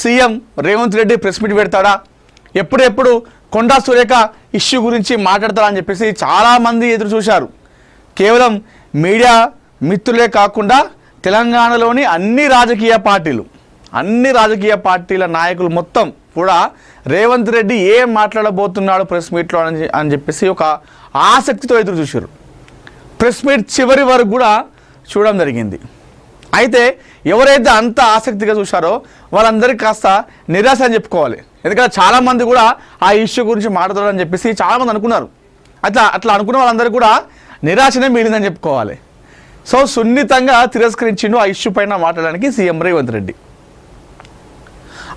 CM Revanth Reddy press meet పెడతాడా, ఎప్పుడెప్పుడు Konda Surekha issue గురించి మాట్లాడతాడా అని చెప్పేసి చాలామంది ఎదురు చూశారు. కేవలం మీడియా మిత్రులే కాకుండా తెలంగాణలోని అన్ని రాజకీయ పార్టీల నాయకులు మొత్తం కూడా రేవంత్ రెడ్డి ఏం మాట్లాడబోతున్నాడు ప్రెస్ మీట్లో అని చెప్పేసి ఒక ఆసక్తితో ఎదురు చూశారు. ప్రెస్ మీట్ చివరి వరకు కూడా చూడడం జరిగింది. అయితే ఎవరైతే అంత ఆసక్తిగా చూశారో వాళ్ళందరికీ కాస్త నిరాశ అని చెప్పుకోవాలి. ఎందుకంటే చాలామంది కూడా ఆ ఇష్యూ గురించి మాట్లాడాలని చెప్పేసి చాలామంది అనుకున్నారు. అట్లా అనుకున్న వాళ్ళందరికీ కూడా నిరాశనే మిగిలిందని చెప్పుకోవాలి. సో సున్నితంగా తిరస్కరించిండు ఆ ఇష్యూ పైన మాట్లాడడానికి సీఎం రేవంత్ రెడ్డి.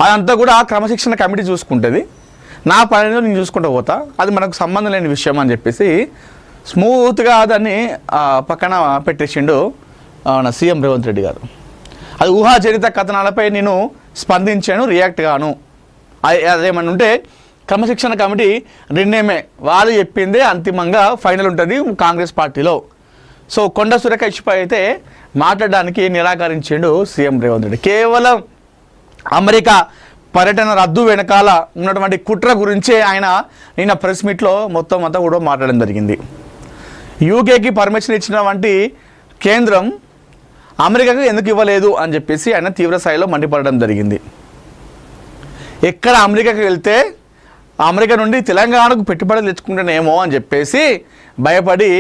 అదంతా కూడా క్రమశిక్షణ కమిటీ చూసుకుంటుంది, నా పనిలో నేను చూసుకుంటూ పోతా, అది మనకు సంబంధం లేని విషయం అని చెప్పేసి స్మూత్గా దాన్ని పక్కన పెట్టేసిండు సీఎం రేవంత్ రెడ్డి గారు. అది ఊహాజనిత కథనాలపై నేను స్పందించాను, రియాక్ట్ గాను. అదేమన్నా ఉంటే క్రమశిక్షణ కమిటీ నిర్ణయమే, వాళ్ళు చెప్పిందే అంతిమంగా ఫైనల్ ఉంటుంది కాంగ్రెస్ పార్టీలో. సో కొండా సురేఖ ఇష్యూపై అయితే మాట్లాడడానికి నిరాకరించాడు సీఎం రేవంత్ రెడ్డి. కేవలం అమెరికా పర్యటన రద్దు వెనకాల ఉన్నటువంటి కుట్ర గురించే ఆయన నిన్న ప్రెస్ మీట్లో మొత్తం అంతా కూడా మాట్లాడడం జరిగింది. యూకేకి పర్మిషన్ ఇచ్చినటువంటి కేంద్రం అమెరికాకు ఎందుకు ఇవ్వలేదు అని చెప్పేసి ఆయన తీవ్ర స్థాయిలో మండిపడడం జరిగింది. ఎక్కడ అమెరికాకి వెళ్తే అమెరికా నుండి తెలంగాణకు పెట్టుబడులు తెచ్చుకుంటేనేమో అని చెప్పేసి భయపడి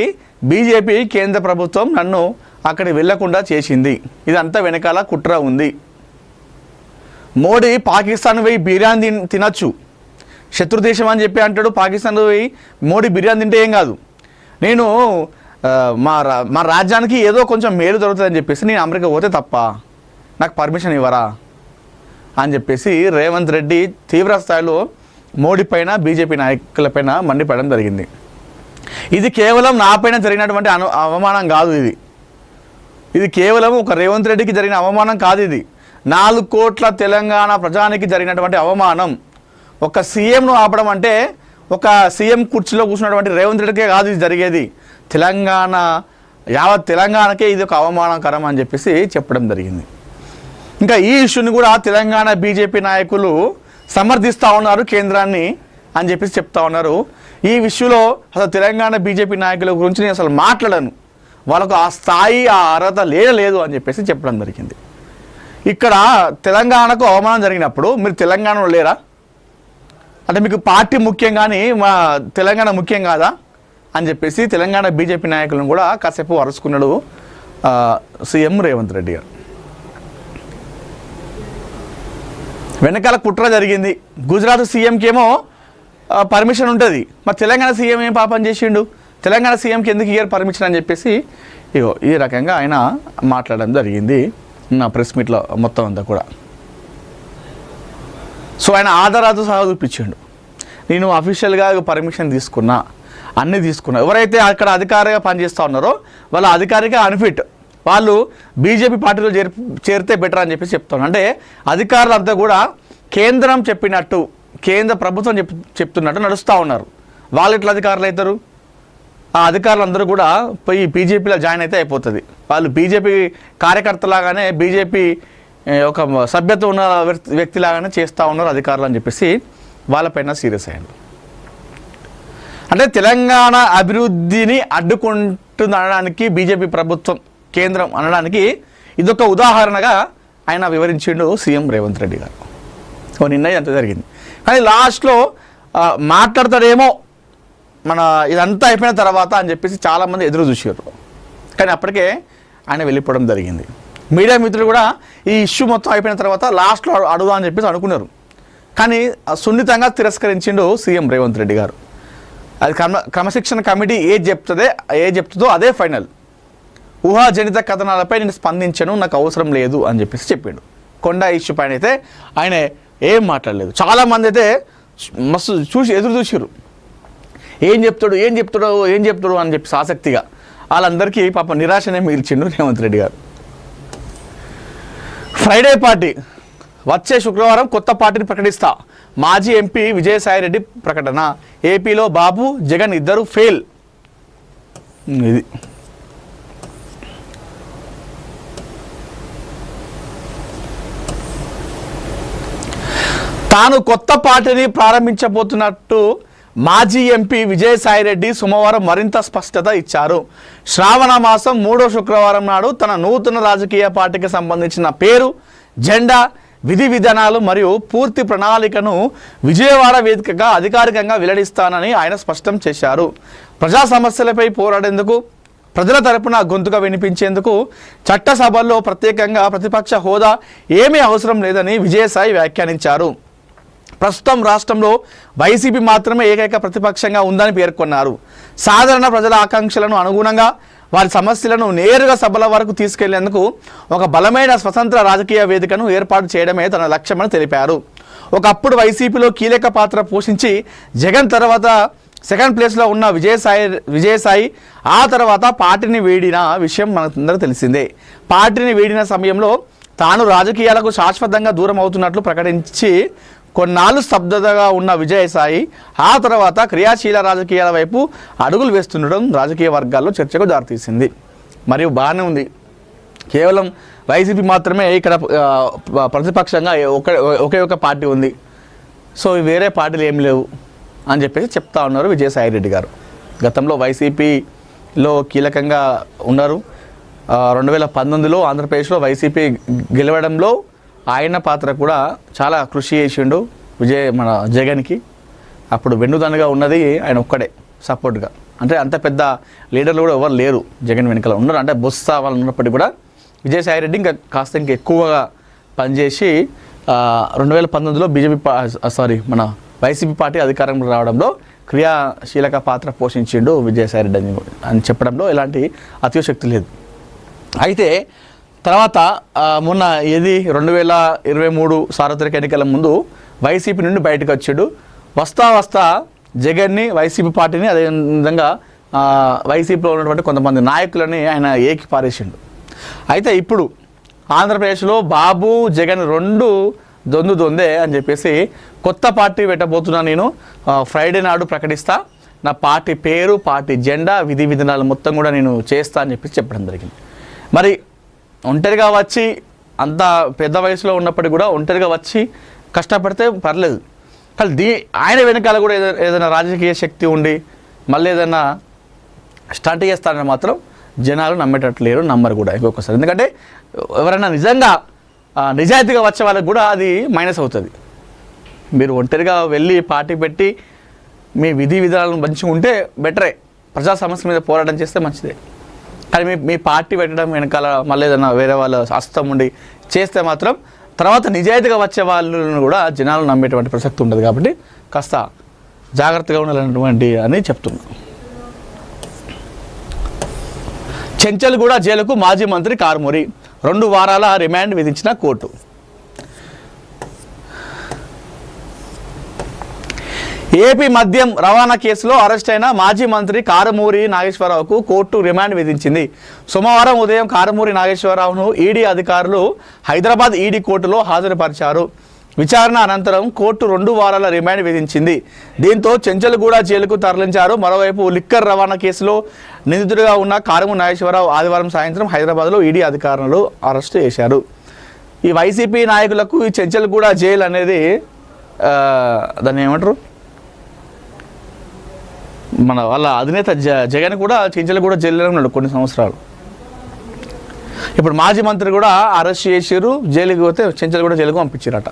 బీజేపీ కేంద్ర ప్రభుత్వం నన్ను అక్కడికి వెళ్లకుండా చేసింది. ఇదంతా వెనకాల కుట్ర ఉంది. మోడీ పాకిస్తాన్ పోయి బిర్యానీ తినచ్చు, శత్రుదేశం అని చెప్పి అంటాడు. పాకిస్తాన్ పోయి మోడీ బిర్యానీ తింటే ఏం కాదు, నేను మా రాజ్యానికి ఏదో కొంచెం మేలు జరుగుతుందని చెప్పేసి నేను అమెరికా పోతే తప్ప నాకు పర్మిషన్ ఇవ్వరా అని చెప్పేసి రేవంత్ రెడ్డి తీవ్ర స్థాయిలో మోడీ పైన బీజేపీ నాయకులపైన మండిపడడం జరిగింది. ఇది కేవలం నా పైన జరిగినటువంటి అవమానం కాదు, ఇది కేవలం ఒక రేవంత్ రెడ్డికి జరిగిన అవమానం కాదు, ఇది 4 కోట్ల తెలంగాణ ప్రజానికి జరిగినటువంటి అవమానం. ఒక సీఎంను ఆపడం అంటే ఒక సీఎం కుర్చీలో కూర్చున్నటువంటి రేవంత్ రెడ్డికే కాదు ఇది జరిగేది, యావత్ తెలంగాణకే ఇది ఒక అవమానకరం అని చెప్పేసి చెప్పడం జరిగింది. ఇంకా ఈ ఇష్యూని కూడా తెలంగాణ బీజేపీ నాయకులు సమర్థిస్తూ ఉన్నారు కేంద్రాన్ని అని చెప్పేసి చెప్తా ఉన్నారు. ఈ విషయంలో అసలు తెలంగాణ బీజేపీ నాయకుల గురించి నేను అసలు మాట్లాడను, వాళ్ళకు ఆ స్థాయి ఆ అర్హత లేదు అని చెప్పేసి చెప్పడం జరిగింది. ఇక్కడ తెలంగాణకు అవమానం జరిగినప్పుడు మీరు తెలంగాణలో లేరా అంటే మీకు పార్టీ ముఖ్యం కానీ మా తెలంగాణ ముఖ్యం కాదా అని చెప్పేసి తెలంగాణ బీజేపీ నాయకులను కూడా కాసేపు అరుచుకున్నాడు సీఎం రేవంత్ రెడ్డి గారు. వెనకాల కుట్ర జరిగింది. గుజరాత్ సీఎంకి ఏమో పర్మిషన్ ఉంటుంది, మరి తెలంగాణ సీఎం ఏం పాపం చేసిండు, తెలంగాణ సీఎంకి ఎందుకు ఇయ్యారు పర్మిషన్ అని చెప్పేసి ఈ రకంగా ఆయన మాట్లాడడం జరిగింది నా ప్రెస్ మీట్లో మొత్తం అంతా కూడా. సో ఆయన ఆధారాలతో సహా చూపించాడు, నేను అఫీషియల్గా పర్మిషన్ తీసుకున్నా, అన్నీ తీసుకున్నా. ఎవరైతే అక్కడ అధికారిగా పనిచేస్తూ ఉన్నారో వాళ్ళ అధికారిగా అన్ఫిట్, వాళ్ళు బీజేపీ పార్టీలో చేరితే బెటర్ అని చెప్పేసి చెప్తాను. అంటే అధికారులంతా కూడా కేంద్రం చెప్పినట్టు, కేంద్ర ప్రభుత్వం చెప్తున్నట్టు నడుస్తూ ఉన్నారు. వాళ్ళు ఎట్లా అధికారులు అవుతారు? ఆ అధికారులందరూ కూడా పోయి బీజేపీలో జాయిన్ అయితే అయిపోతుంది. వాళ్ళు బీజేపీ కార్యకర్తలాగానే, బీజేపీ ఒక సభ్యత్వం ఉన్న వ్యక్తిలాగానే చేస్తూ ఉన్నారు అధికారులు అని చెప్పేసి వాళ్ళపైన సీరియస్ అయ్యాడు. అంటే తెలంగాణ అభివృద్ధిని అడ్డుకుంటుందనడానికి బీజేపీ ప్రభుత్వం, కేంద్రం అనడానికి ఇదొక ఉదాహరణగా ఆయన వివరించిండు సీఎం రేవంత్ రెడ్డి గారు. నిన్న అంత జరిగింది. కానీ లాస్ట్లో మాట్లాడతాడేమో మన ఇదంతా అయిపోయిన తర్వాత అని చెప్పేసి చాలామంది ఎదురు చూసారు. కానీ అప్పటికే ఆయన వెళ్ళిపోవడం జరిగింది. మీడియా మిత్రులు కూడా ఈ ఇష్యూ మొత్తం అయిపోయిన తర్వాత లాస్ట్లో అడుగుదా అని చెప్పేసి అనుకున్నారు. కానీ సున్నితంగా తిరస్కరించిండు సీఎం రేవంత్ రెడ్డి గారు. అది క్రమశిక్షణ కమిటీ ఏ చెప్తుందో అదే ఫైనల్. ఊహాజనిత కథనాలపై నేను స్పందించను, నాకు అవసరం లేదు అని చెప్పేసి చెప్పిండు. కొండా ఇష్యూ పైన అయితే ఆయన ఏం మాట్లాడలేదు. చాలామంది అయితే మస్తు ఎదురు చూసారు, ఏం చెప్తాడు అని చెప్పేసి ఆసక్తిగా. వాళ్ళందరికీ పాప నిరాశనే మిగిల్చిండు రేవంత్ రెడ్డి గారు. ఫ్రైడే పార్టీ వచ్చే శుక్రవారం కొత్త పార్టీని ప్రకటిస్తా, మాజీ ఎంపీ విజయసాయిరెడ్డి ప్రకటన. ఏపీలో బాబు జగన్ ఇద్దరు ఫెయిల్. ఇది తాను కొత్త పార్టీని ప్రారంభించబోతున్నట్టు మాజీ ఎంపీ విజయసాయిరెడ్డి సోమవారం మరింత స్పష్టత ఇచ్చారు. శ్రావణ మాసం 3వ శుక్రవారం నాడు తన నూతన రాజకీయ పార్టీకి సంబంధించిన పేరు, జెండా, విధి విధానాలు మరియు పూర్తి ప్రణాళికను విజయవాడ వేదికగా అధికారికంగా వెల్లడిస్తానని ఆయన స్పష్టం చేశారు. ప్రజా సమస్యలపై పోరాడేందుకు, ప్రజల తరపున గొంతుగా వినిపించేందుకు చట్టసభల్లో ప్రత్యేకంగా ప్రతిపక్ష హోదా ఏమీ అవసరం లేదని విజయసాయి వ్యాఖ్యానించారు. ప్రస్తుతం రాష్ట్రంలో వైసీపీ మాత్రమే ఏకైక ప్రతిపక్షంగా ఉందని పేర్కొన్నారు. సాధారణ ప్రజల ఆకాంక్షలను అనుగుణంగా వారి సమస్యలను నేరుగా సభల వరకు తీసుకెళ్లేందుకు ఒక బలమైన స్వతంత్ర రాజకీయ వేదికను ఏర్పాటు చేయడమే తన లక్ష్యమని తెలిపారు. ఒకప్పుడు వైసీపీలో కీలక పాత్ర పోషించి జగన్ తర్వాత సెకండ్ ప్లేస్లో ఉన్న విజయసాయి ఆ తర్వాత పార్టీని వీడిన విషయం మనందరూ తెలిసిందే. పార్టీని వీడిన సమయంలో తాను రాజకీయాలకు శాశ్వతంగా దూరం అవుతున్నట్లు ప్రకటించి కొన్నాళ్ళు స్తబ్దతగా ఉన్న విజయసాయి ఆ తర్వాత క్రియాశీల రాజకీయాల వైపు అడుగులు వేస్తుండడం రాజకీయ వర్గాల్లో చర్చకు దారితీసింది. మరియు బాగానే ఉంది, కేవలం వైసీపీ మాత్రమే ఇక్కడ ప్రతిపక్షంగా ఒకే ఒక పార్టీ ఉంది, సో వేరే పార్టీలు ఏం లేవు అని చెప్పేసి చెప్తా ఉన్నారు విజయసాయిరెడ్డి గారు. గతంలో వైసీపీలో కీలకంగా ఉన్నారు. 2019లో ఆంధ్రప్రదేశ్లో వైసీపీ గెలవడంలో ఆయన పాత్ర కూడా చాలా కృషి చేసిండు మన జగన్కి. అప్పుడు వెన్నుదన్నుగా ఉన్నది ఆయన ఒక్కడే సపోర్ట్గా. అంటే అంత పెద్ద లీడర్లు కూడా ఎవరు లేరు జగన్ వెనుకల ఉన్నారు. అంటే బొత్స వాళ్ళు ఉన్నప్పటికీ కూడా విజయసాయిరెడ్డి ఇంకా ఎక్కువగా పనిచేసి 2019లో మన వైసీపీ పార్టీ అధికారంలో రావడంలో క్రియాశీలక పాత్ర పోషించిండు విజయసాయిరెడ్డి అని చెప్పడంలో ఎలాంటి అతిశక్తి లేదు. అయితే తర్వాత మొన్న 2023 సార్వత్రిక ఎన్నికల ముందు వైసీపీ నుండి బయటకు వచ్చాడు. వస్తా జగన్ని, వైసీపీ పార్టీని, అదేవిధంగా వైసీపీలో ఉన్నటువంటి కొంతమంది నాయకులని ఆయన ఏకి పారేసిండు. అయితే ఇప్పుడు ఆంధ్రప్రదేశ్లో బాబు జగన్ రెండు దొందే అని చెప్పేసి కొత్త పార్టీ పెట్టబోతున్నా, నేను ఫ్రైడే నాడు ప్రకటిస్తా, నా పార్టీ పేరు, పార్టీ జెండా, విధి విధానాలు మొత్తం కూడా నేను చేస్తా అని చెప్పేసి చెప్పడం జరిగింది. మరి ఒంటరిగా వచ్చి అంత పెద్ద వయసులో ఉన్నప్పటికీ కూడా ఒంటరిగా వచ్చి కష్టపడితే పర్లేదు, కానీ ఆయన వెనకాల కూడా ఏదైనా రాజకీయ శక్తి ఉండి మళ్ళీ ఏదైనా స్టార్ట్ చేస్తారని మాత్రం జనాలు నమ్మేటట్లేరు, నమ్మరు కూడా ఇంకొకసారి. ఎందుకంటే ఎవరైనా నిజంగా నిజాయితీగా వచ్చే వాళ్ళకి కూడా అది మైనస్ అవుతుంది. మీరు ఒంటరిగా వెళ్ళి పార్టీ పెట్టి మీ విధి విధానాలను మంచిగా ఉంటే బెటరే, ప్రజా సమస్య మీద పోరాటం చేస్తే మంచిదే. కానీ మీ పార్టీ పెట్టడం వెనకాల మళ్ళీ ఏదైనా వేరే వాళ్ళ హస్తం ఉండి చేస్తే మాత్రం తర్వాత నిజాయితీగా వచ్చే వాళ్ళను కూడా జనాలు నమ్మేటువంటి ప్రసక్తి ఉండదు. కాబట్టి కాస్త జాగ్రత్తగా ఉండాలన్నటువంటి అని చెప్తున్నాను. చెంచల్గూడ జైలుకు మాజీ మంత్రి కారుమూరి 2 వారాల రిమాండ్ విధించిన కోర్టు. ఏపీ మద్యం రవాణా కేసులో అరెస్ట్ అయిన మాజీ మంత్రి కారుమూరి నాగేశ్వరరావుకు కోర్టు రిమాండ్ విధించింది. సోమవారం ఉదయం కారుమూరి నాగేశ్వరరావును ఈడీ అధికారులు హైదరాబాద్ ఈడీ కోర్టులో హాజరుపరిచారు. విచారణ అనంతరం కోర్టు 2 వారాల రిమాండ్ విధించింది. దీంతో చెంచల్గూడ జైలుకు తరలించారు. మరోవైపు లిక్కర్ రవాణా కేసులో నిందితుడిగా ఉన్న కారుమూరి నాగేశ్వరరావు ఆదివారం సాయంత్రం హైదరాబాద్లో ఈడీ అధికారులు అరెస్టు చేశారు. ఈ వైసీపీ నాయకులకు ఈ చెంచల్గూడ జైలు అనేది దాన్ని ఏమంటారు, మన వాళ్ళ అధినేత జగన్ కూడా చెంచల్గూడ జైలులో ఉన్నాడు కొన్ని సంవత్సరాలు. ఇప్పుడు మాజీ మంత్రి కూడా అరెస్ట్ చేసారు, జైలుకి పోతే చెంచల్గూడ జైలుకు పంపించారట.